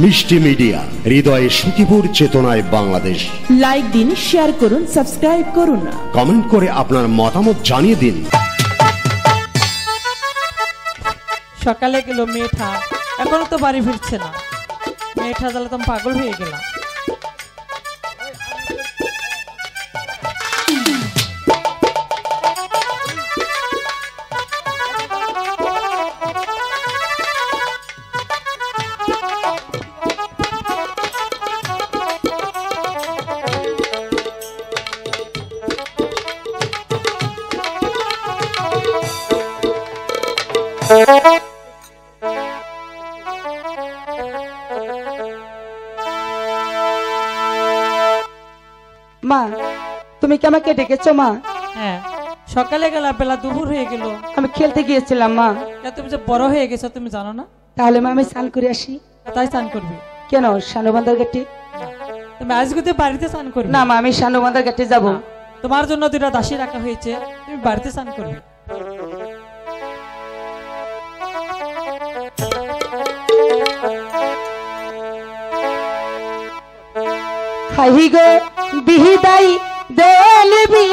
মিষ্টি মিডিয়া, হৃদয়ে সুখীপুর, চেতনায় বাংলাদেশ। লাইক দিন, শেয়ার করুন, সাবস্ক্রাইব করুন, কমেন্ট করে আপনার মতামত জানিয়ে দিন। সকালে গেল মেয়েটা, এখনো তো বাড়ি ফিরছে না। মেয়েটা তাহলে তো পাগল হয়ে গেলাম। মা, তুমি কি আমাকে ডেকেছো মা? হ্যাঁ, সকালে গেলা, বেলা দুপুর হয়ে গেল। আমি খেলতে গিয়েছিলাম মা। তুমি যে বড় হয়ে গেছো তুমি জানো না? তাহলে মা আমি স্নান করে আসি। তাই স্নান করবি কেন? শানুবান্ধার ঘাটে। তুমি আজকে বাড়িতে স্নান করবে না মা, আমি শানুবান্ধার ঘাটে যাবো। তোমার জন্য দুটা দাসী রাখা হয়েছে, তুমি বাড়িতে স্নান করবে। হাই গো বিদাই দেলবি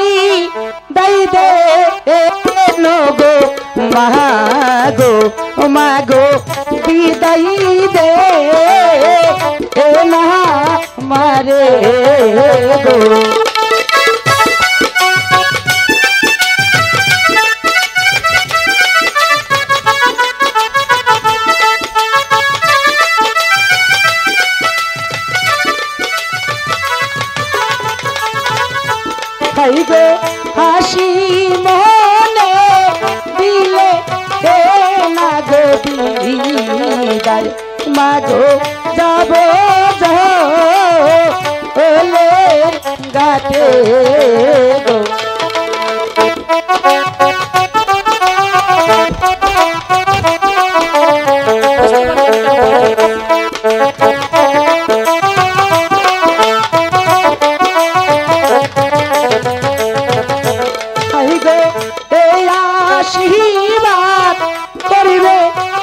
দাই দে গো মাগো মাগো বিদাই দে না মারে গো। হাই গো হাসি মনে দিলে না গো বিদায় মাগো যাব ওলে গাতে গো। আশীর্বাদ করিবে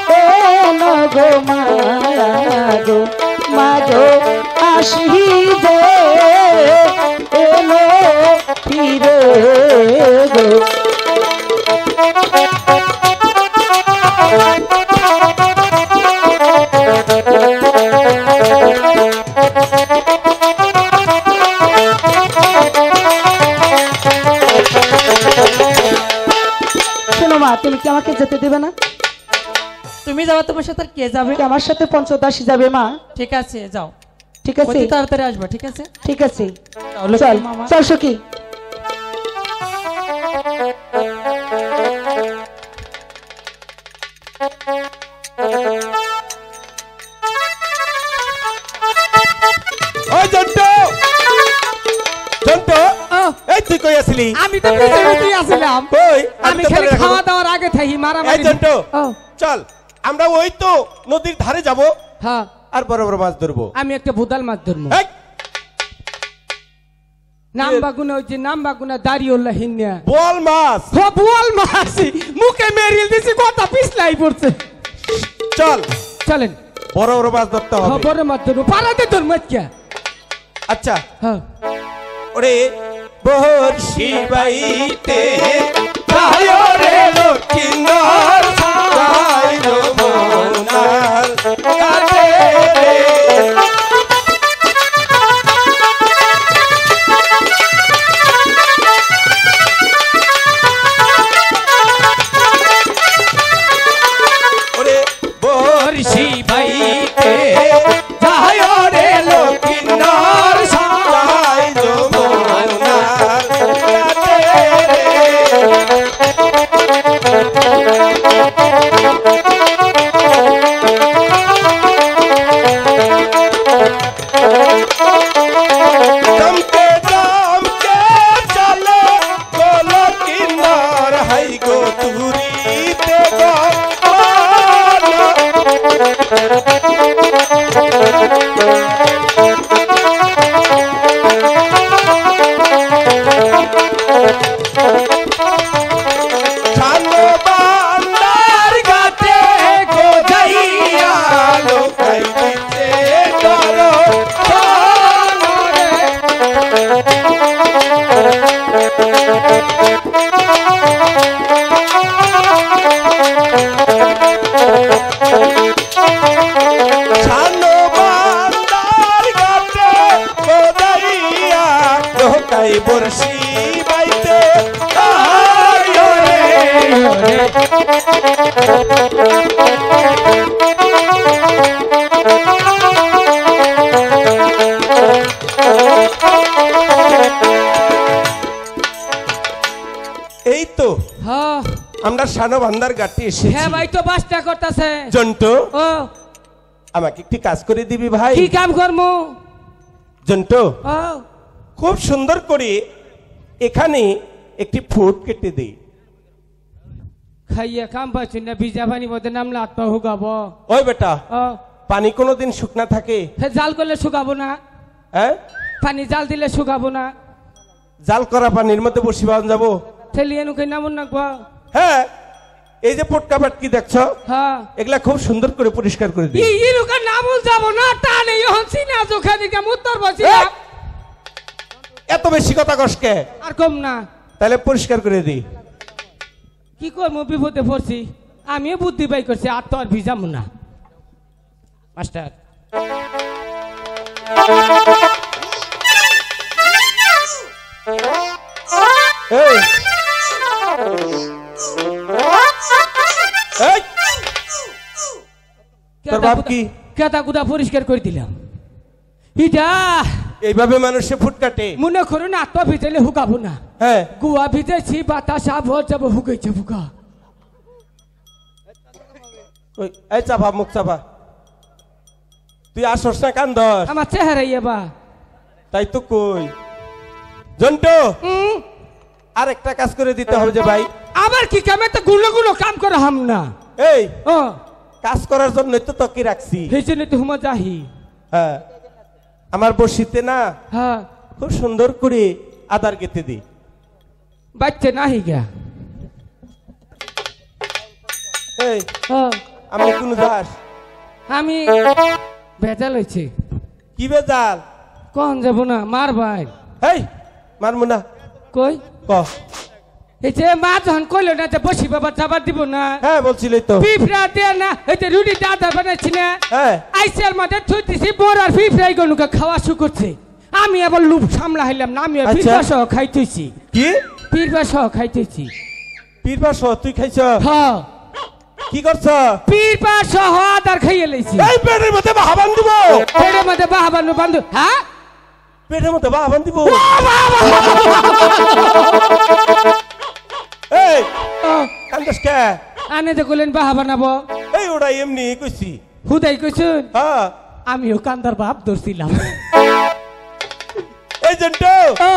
গো মাগো মাগো আসিবে এলো ফিরে গো। তুমি কি আমাকে যেতে দেবে না? তুমি যাবে, তোমার সাথে কে যাবে? আমার সাথে পঞ্চদাসী যাবে মা। ঠিক আছে, যাও। ঠিক আছে, তাড়াতাড়ি আসবা। ঠিক আছে, ঠিক আছে, চল চল সখী। ওই জন্টু, জন্টু, এই তুই কই আসলি? আমি তো পিছনেই আছিলাম। কই? আমি খালি খাওয়া দাওয়ার আগে থাকি মারামারি। এই জন্টু, চল আমরা ওই তো নদীর ধারে যাব। হ্যাঁ, আর বড় বড় মাছ ধরবো। আমি একটা ভুদাল মাছ ধরবো। এই নাম বাগুনা, ওই যে নাম বাগুনা দাড়িওয়ালা হিন্না বল মাছ। ও বোয়াল মাছ, মুখে মেরিল দিছি, কথা পিছলাই পড়ছে। চল চলেন, বড় বড় মাছ ধরতে হবে। হ্যাঁ, বড় মাছ ধরবো। পারাতে তোর মাছ কে? আচ্ছা, হ্যাঁ, ওরে বর্ষি বাইতে যায়ো রে লক্ষ্মীন্দর যাই যমুনার ঘাটে রে। ওরে বর্ষি বাইতে যায়ো রে লক্ষ্মীন্দর যাই যমুনার ঘাটে রে। আমরা সানবান্ধার ঘাটে এসেছি। হ্যাঁ ভাই তো বাসটা করতেছে। জন্টু ও আমাকে একটি কাজ করে দিবি ভাই? কি কাম করমু? জন্টু ও খুব সুন্দর করে এখানে একটি ফুট কেটে দে। খাইয়া কাম পাচ্ছি না, ভিজা পানি মধ্যে নামলে হাত পা হুকাবো। ওই বেটা, ও পানি কোনোদিন শুকনা থাকে? হে জাল করলে শুকাবো না? হ্যাঁ, পানি জাল দিলে শুকাবো না? জাল করা পানির মধ্যে বসি বান যাবো? ঠেলিয়ে নুকে নামুন নাকবো। হ্যাঁ, এই যে পটকা পাটকি দেখছো, হ্যাঁ এগুলা খুব সুন্দর করে পরিষ্কার করে দিই। ইরুকা নামুন যাবো না, তা নেই হনছি না চোখা দিকে মুত্তর বসিলাম। এত বেশি কথা কসকে? আর কম না। তাহলে পরিষ্কার করে দিই। কি করবো, বিপদে পড়ছি। আমিও বুদ্ধি বাই করছি, আর তো আর ভিজাবো না। মাস্টার এই, এই, তোর বাপ কি? কেতা কুদা পরিষ্কার করে দিলাম। ইটা এইভাবে মানুষে ফুট কাটে? মনে করুন আত্মা ভিজাইলে হুকাবো না। হ্যাঁ, গুয়া ভিজেছি, বাতাস ভর যাবো, হুকাইছে হুকা। ওই, এই চাপা, মুখ চাপা। তুই আসস না কান্দস? আমার চেহারা ইয়েবা। তাই তো কই। জন্টু আর একটা কাজ করে দিতে হবে যে ভাই। আবার কি কামে তো গুলো গুলো কাম করে হাম না। এই ও কাজ করার জন্য তো তোকে রাখছি। সেই জন্য তো হুমা যাহি। হ্যাঁ, আমার বসিতে না হ্যাঁ খুব সুন্দর করে আদার গেতে দি। বাচ্চা নাহি গা। এই ও আমি কোন যাস? আমি ভেজাল হয়েছে। কি বেজাল? কখন যাবো না মার ভাই? এই মারমু না। কই ক। এই যে মা যখন কইলো না যে বসি বাবা চাবার দিব না, হ্যাঁ বলছিলি তো। পিঁপড়া দিয়ে না এই যে রুটি দাদা বানাইছি না, হ্যাঁ আইসিয়ার মাঠে থুই দিছি, বড় আর পিঁপড়াই গনুকে খাওয়া শুরু করছে। আমি আবার লুপ সামলা হইলাম না, আমি আচ্ছা। পিঁপড়া সহ খাইতেছি। কি? পিঁপড়া সহ খাইতেছি। পীরপাস তুই খাইছ? হ্যাঁ কি করছ? পিঁপড়া সহ আদার খাইয়ে লইছি। এই পেটের মধ্যে বাহাবান দিব। পেটের মধ্যে বাহাবানু বান্ধু। হ্যাঁ পেটের মধ্যে বাহাবান দিব। এই ও কান্দস কে? আনে যে কইলেন বাহা বানাবো, এই ওটা এমনি কইছি। হুদাই কইছুন। হ্যাঁ, আমিও কান্দার বাপ ধরছিলাম। এই জন্টু ও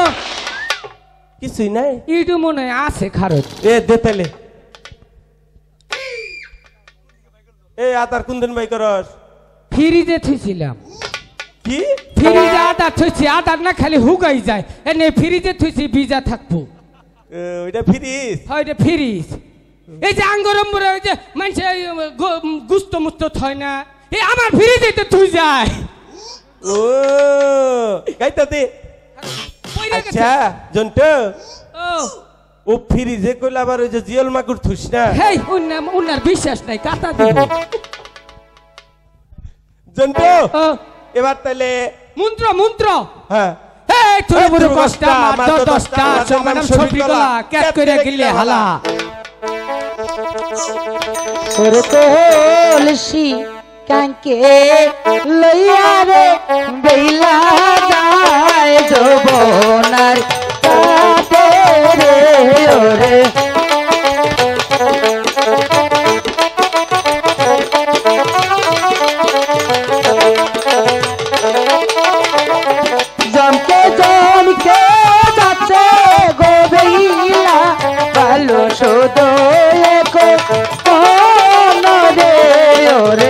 কিছুই নাই। ইটু মনে হয় আছে খারত। এ দে তাইলে। এই আদার কুন্দন ভাই করস? ফ্রিজে থুইছিলাম। কি? ফ্রিজে আদার থুইছি, আদার না খালি হুগাই যায়। এনে ফ্রিজে থুইছি, ভিজা থাকবো। ওইটা ফ্রিজ? হয় রে ফ্রিজ। এই যে আঙ্গরম্বরে ওই যে মানুষে গুস্ত মুস্ত থয় না, এই আমার ফ্রিজে তো থুই যায়। ও গাইতা দে। পইরা গেছে। আচ্ছা জন্টু, ও ও ফ্রিজে কইলে আবার ওই যে জিয়ল মাগুর থুস না? হেই উনার বিশ্বাস নাই, কাটা দিব। জন্টু ও এবার তাইলে মন্ত্র মন্ত্র। হ্যাঁ। এই তোর বুড়ো কষ্টা মাত্র 10টা, সমানাম ছবি গলা ক্যাট কইরা গিলে হালা। তোর কলসি কাঙ্কে লইয়া রে বেলা যায় যৌবনার কাটে রে ওরে। জমকে জমকে যাচ্ছে গো বেলা ভালো শোধ রে ওরে।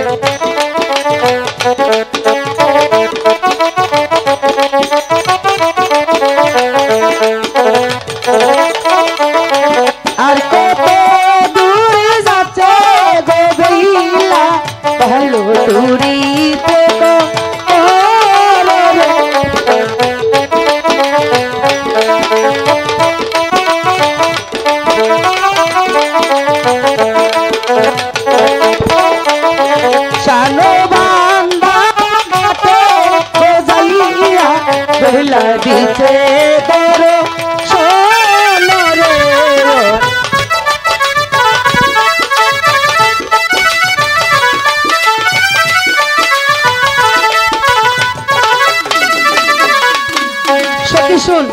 আর কত দূরে যাচ্ছে গো বেলা ভালো দূরিতে গো রে। শানো বান্দা ঘাটে খোঁজাইয়া বেলা দিছে তোর সোনা রে। সখী শুন,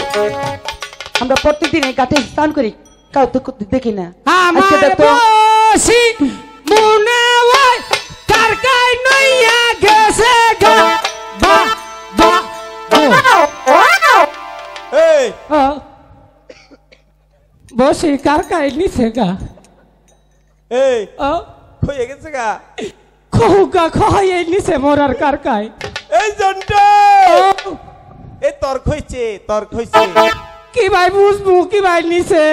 আমরা প্রত্যেকদিন এই ঘাটে স্নান করি, কাউ তো করতে দেখি না আমার আজকে দেখতো বসি মনে ওই কার কাই নইয়া গেছে গা বা বা এই বসি কার কাই নিছে গা এই ও হয়ে গেছে গা খহুগা খহাই নিছে মোরার কার কাই এই জন্টু এই তর্ক হইছে কি ভাই বুঝবো কি ভাই নিছে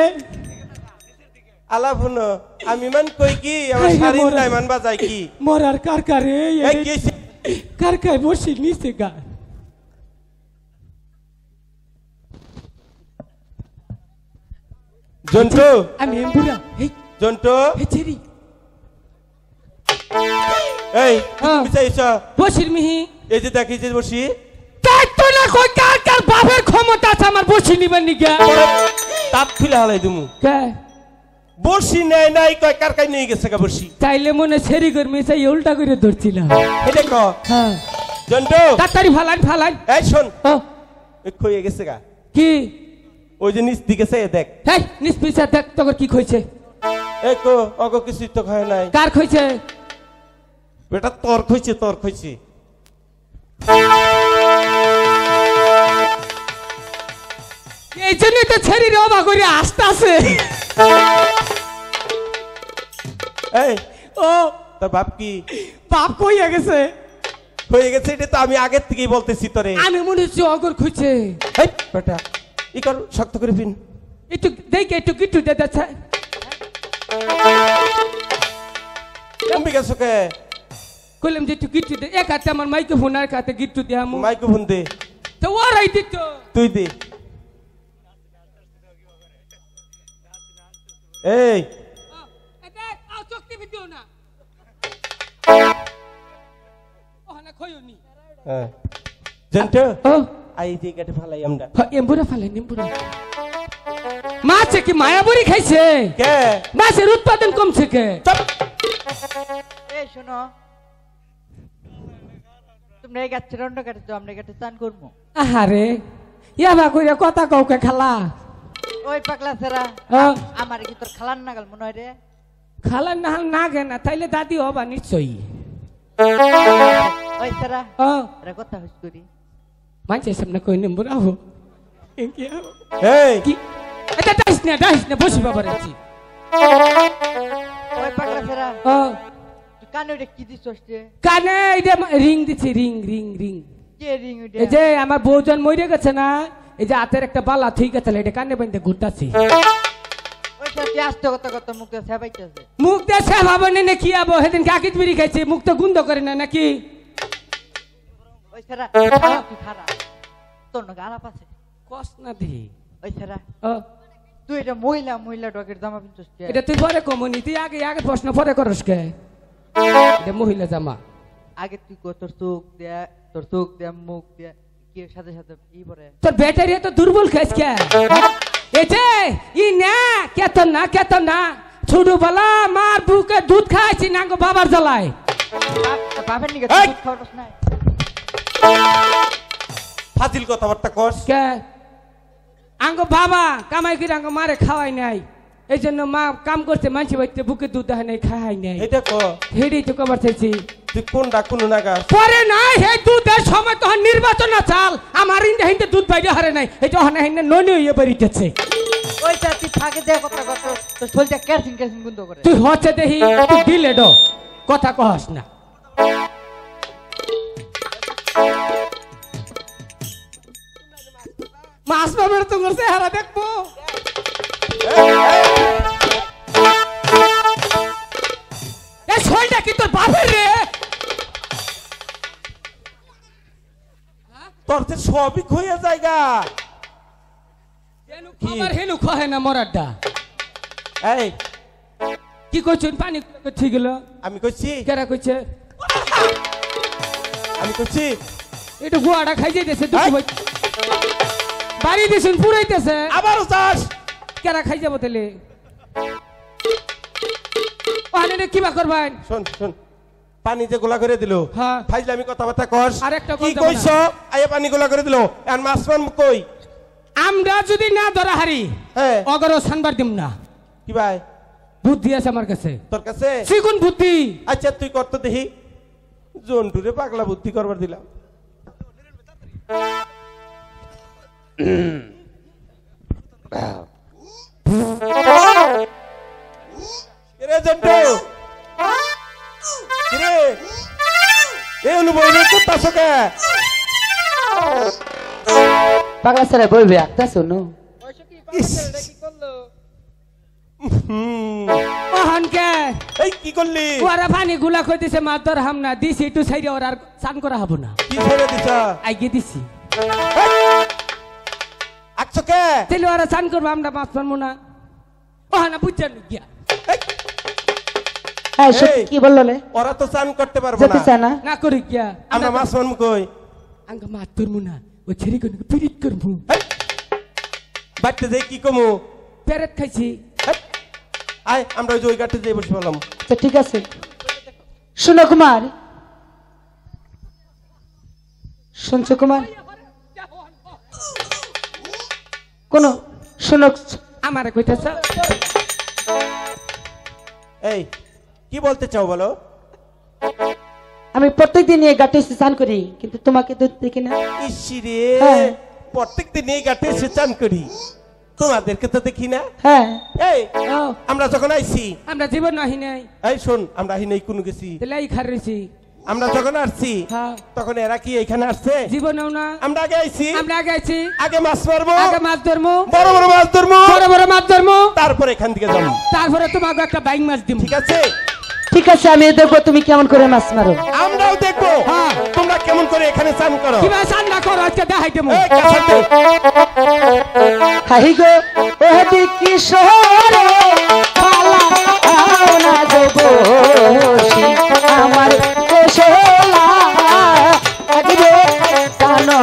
আলাপ হলো আমি মান কই কি আমার এই শাড়ি মোরা। নাই মান বাজাই কি মোরার কার কারে এই কি হইছে? কার কাই বসি নিছে গা জন্টু আমি এমবুরা এই জন্টু হেচেরি এই হ্যাঁ। তুমি চাইছ বসির মিহি এই যে দেখি যে বসি তাই তো না কই কার কার বাপের ক্ষমতা আছে আমার বসি নিবেন নিগা তাপ খুলে হালাই দিমু কে বসি নাই নাই কয় কার কাই নিয়ে গেছে গা বসি তাইলে মনে সেরি করে মিশাই উল্টা করে ধরছিলাম এটা ক হ্যাঁ জন্টু তাড়াতাড়ি ফালান ফালান এই শোন ও এই কই গেছে গা কি ওই যে নিচ দিকে সে দেখ হেই নিষ্পিসা দেখ তোর কি কইছে এই কো অগো কিছু তো খায় নাই কার কইছে বেটা তোর কইছে এই জন্যই তো ছেড়ি রবা করে আসতাছে এই ও তোর বাপ কি বাপ কইয়া গেছে হয়ে গেছে এটা তো আমি আগের থেকেই বলতেছি তোরে আমি মনে হচ্ছে অগর খুঁজছে এই বেটা ই কর শক্ত করে পিন একটু দেখে একটু গিট্টু দে যাচ্ছে কমবি গেছো কে কইলাম যে একটু গিট্টু দে এক হাতে আমার মাইকে ফোন আর হাতে গিট্টু দে আমু মাইকে ফোন দে তো ওরাই দিত তুই দে এই চোখটি ভিডিও না ওখানে খয়নি হ্যাঁ জন্টু ও আই দি কেটে ফালাই আমরা এমবুরা ফালেন এমবুরা মাছে কি মায়াবুরি খাইছে কে মাছের উৎপাদন কমছে কে চপ এই শোনো তোমরা এই গাছটা রন্ড কাটছো আমরা গাছটা চান করবো আহারে ইয়াবা কইরা কথা কাউকে খালা ওই পাগলা সেরা ও আমার কি তোর খালান নাগাল মনে হয় রে খালা না না গে না তাইলে দাদি হবা নিশ্চয়ই ওই সেরা ও এরা কথা হইস করি মানছে সামনে কই নেমবুরা হো এই কি এটা ডাইস না বসি বাবার আছি ওই পাগলা সেরা ও তুই কানে ওটা কি দিছস রে কানে এটা রিং দিছি রিং কে রিং ওটা এই যে আমার বউজন মরে গেছে না এই যে হাতের একটা বালা ঠিক আছে এটা কানে বাইন্দে ঘুরতাছি ওই সেরা তুই আসতে কথা কথা মুখে সেবাইতেছে মুখ দেশে ভাবনে না কি আবো সেদিন কাকিত বিড়ি খাইছে মুখ তো গুন্দ করে না নাকি ওই সেরা তুই খারাপ তোর নাকি আলাপ আছে কস না দি ওই সেরা ও তুই এটা মহিলা ডকের জামা পিনছস কে এটা তুই পরে কমনি তুই আগে প্রশ্ন পরে করস কে এটা মহিলা জামা আগে তুই কো তোর চোখ দে মুখ দে কি সাথে সাথে কি পরে তোর ব্যাটারি তো দুর্বল খাইছ কে এই যে ই না কেতন না ছোট বলা মার বুকে দুধ খাইছি না গো বাবার জ্বালায় বাপের নিকে এই! দুধ খাওয়াস নাই ফাজিল কথাবার্তা কস কে আঙ্গ বাবা কামাই করে আঙ্গ মারে খাওয়াই নাই এই জন্য মা কাম করছে মানছি বাড়িতে বুকে দুধ দেয় নাই খাওয়াই নাই এটা ক হেডি তো কবার চাইছি তুই কোনটা কোন নাগাস পরে নাই হে দুধের সময় তখন নির্বাচন না চাল আমার হিন্দে দুধ বাইরে হারে নাই এটা হনে হিন্দে ননি হইয়ে বেরিতেছে ওইটা তুই ফাঁকে দে কথা কথা তোর শরীরটা ক্যাসিং বন্ধ করে তুই হচ্ছে দেখি তুই দিলে ডো কথা কহস না মাছ পাবের তোমার চেহারা দেখবো এই শরীরটা কি তোর বাপের রে তোর যে সবই হয়ে জায়গা খাবার হেনু খহে না মরাড্ডা এই কি কইছুন পানি ঠিক গেল আমি কইছি কেরা কইছে আমি কইছি একটু গুয়াটা খাই যাইতেছে দুঃখ এই! ভাই বাড়ি দিছুন পুরাইতেছে আবারও চাস কেরা খাই যাবো তাহলে ওখানে কিবা করবেন শোন পানি যে গোলা করে দিল হ্যাঁ। ফাইজলামি কথাবার্তা কস আরেকটা কি কথা বল কইছ আইয়া পানি গোলা করে দিল আর মাছ মান কই আমরা যদি না ধরা হারি হ্যাঁ অগর সানবার দিম না কি ভাই বুদ্ধি আছে আমার কাছে, তোর কাছে চিকুন বুদ্ধি। আচ্ছা তুই কর তো দেখি। জন্টুরে পাগলা বুদ্ধি করবার দিলাম। কিরে জন্টু, কিরে এই অনুভব করতেছ কে? পাগলা ছেলে বইবে একটা শোনো ওহানকে এই কি করলি? ওরা পানি গুলা কই দিছে মাছ ধর হামনা দিছি একটু সাইডে ওর আর চান করা হবো না। কি ছেড়ে দিছ? আইগে দিছি আকছো কে? তাহলে ওরা চান করবো, আমরা মাছ মারবো না। ওহানা বুঝছেন গিয়া হ্যাঁ সত্যি কি বললো রে ওরা তো চান করতে পারবো যেতে না। চায় না না করি গিয়া আমরা মাছ মারবো কই? আঙ্গা মাছ ধরবো না, ওই ছেড়ে কোনো পিরিত করবো। বাড়তে যাই কি কমু? পেরেত খাইছি। আয় আমরা ওই যে ওই গাড়িতে যাই বসে পেলাম। তো ঠিক আছে শুনো কুমার, শুনছো কুমার? কোন শুনো আমার কইতেছ এই কি বলতে চাও বলো? আমি প্রত্যেকদিন এই ঘাটে এসে স্নান করি, কিন্তু তোমাকে দুধ দেখি না। ইসিরে হ্যাঁ। প্রত্যেক দিন এই ঘাটে এসে চান করি, তোমাদেরকে তো দেখি না। হ্যাঁ এই ও আমরা যখন আইছি, আমরা জীবন নাহি নাই এই শোন আমরা আহি নাই কোনো গেছি। তাহলে এই খার রয়েছি। আমরা যখন আসছি হ্যাঁ তখন এরা কি এখানে আসছে? জীবনেও না। আমরা আগে আইছি, আমরা আগে আছি, আগে মাছ মারবো, আগে মাছ ধরবো, বড় বড় মাছ ধরবো, বড় বড় মাছ ধরবো, তারপরে এখান থেকে যাবো। তারপরে তোমাকে একটা বাইং মাছ দিব। ঠিক আছে? ঠিক আছে, আমি দেখবো তুমি কেমন করে মাছ মারো। আমরাও দেখবো হ্যাঁ। তোমরা কেমন করে এখানে চান করো। কিভাবে চান্দা করো আজকে দেখাই দেবো। এই কাছে দে। হাই গো ওহদি কিশোরে পালা না দেবো আমার কোশলা আগবে জানো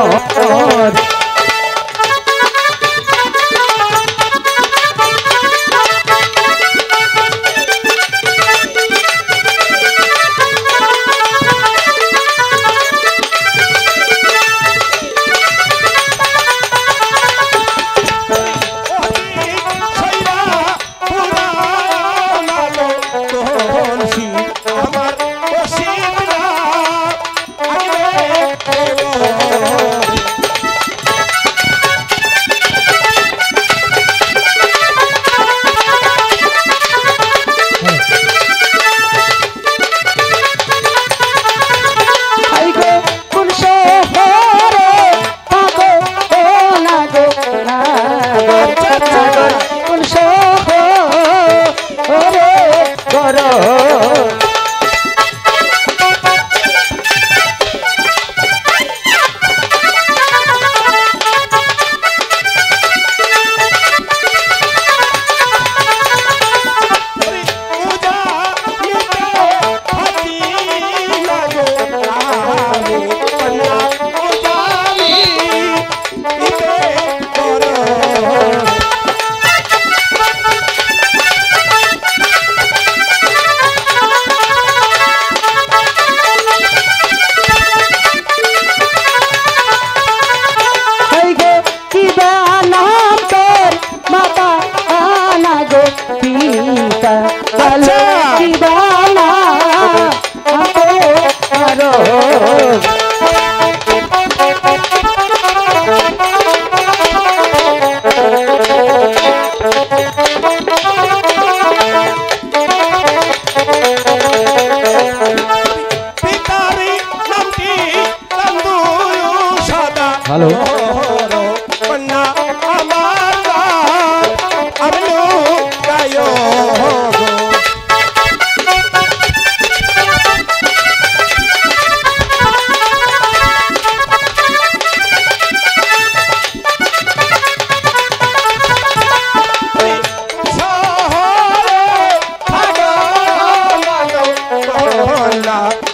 হ্যালো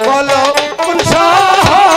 বলো কোন শহরে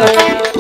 রে